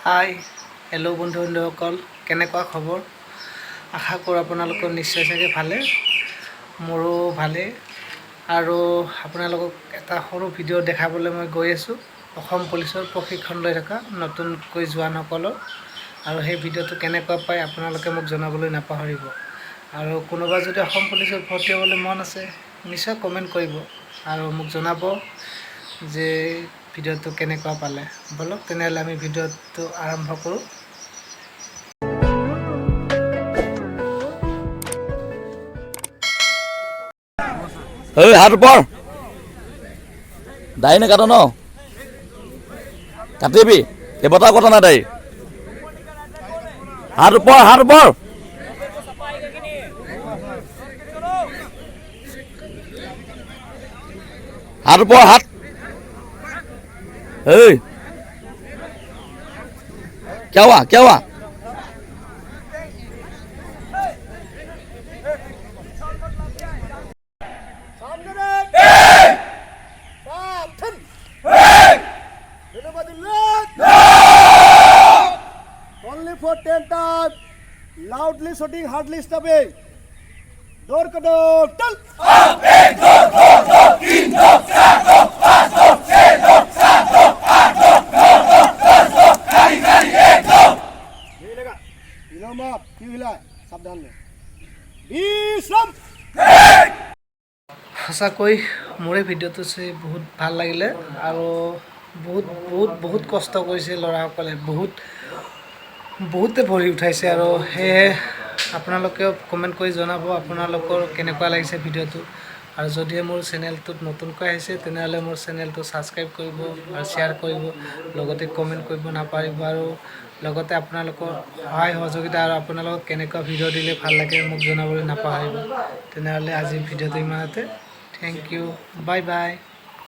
Hi hello' বন্ধু বান্ধৱসকল, কেনেকুৱা খবৰ? আশা কৰোঁ আপোনালোকৰ নিশ্চয় চাগে ভালে, মোৰো ভালেই। আৰু আপোনালোকক এটা সৰু ভিডিঅ' দেখাবলৈ মই গৈ আছোঁ অসম পুলিচৰ প্ৰশিক্ষণ লৈ থকা নতুনকৈ জোৱানসকলৰ। আৰু সেই ভিডিঅ'টো কেনেকুৱা পায় আপোনালোকে মোক জনাবলৈ নাপাহৰিব। আৰু কোনোবা যদি অসম পুলিচত ভৰ্তি হ'বলৈ মন আছে নিশ্চয় কমেণ্ট কৰিব আৰু মোক জনাব যে ভিডিঅ'টো কেনেকুৱা পালে। বলক তেনেহ'লে আমি ভিডিঅ'টো আৰম্ভ কৰোঁ। হাত ওপৰ দাড়ি নাকাটো ন, কাটিবি কেইবটাও কথা নাই দাড়ি। হাত ওপৰ, হাত ওপৰ, হাত ওপৰ, হাত। এই क्या हुआ, क्या हुआ? Only for 10 times. Loudly shouting, hardly stopping. Door ka door. Tell. সঁচাকৈ মোৰে ভিডিঅ'টো চাই বহুত ভাল লাগিলে আৰু বহুত কষ্ট কৰিছে ল'ৰাসকলে, বহুতে ভৰি উঠাইছে। আৰু সেয়েহে আপোনালোকেও কমেণ্ট কৰি জনাব আপোনালোকৰ কেনেকুৱা লাগিছে ভিডিঅ'টো। আৰু যদিহে মোৰ চেনেলটোত নতুনকৈ আহিছে তেনেহ'লে মোৰ চেনেলটো ছাবস্ক্ৰাইব কৰিব আৰু শ্বেয়াৰ কৰিব, লগতে কমেণ্ট কৰিব নাপাহৰিব। আৰু লগতে আপোনালোকৰ সহায় সহযোগিতা আৰু আপোনালোকক কেনেকুৱা ভিডিঅ' দিলে ভাল লাগে মোক জনাবলৈ নাপাহৰিব। তেনেহ'লে আজিৰ ভিডিঅ'টো ইমানতে। Thank you, bye by.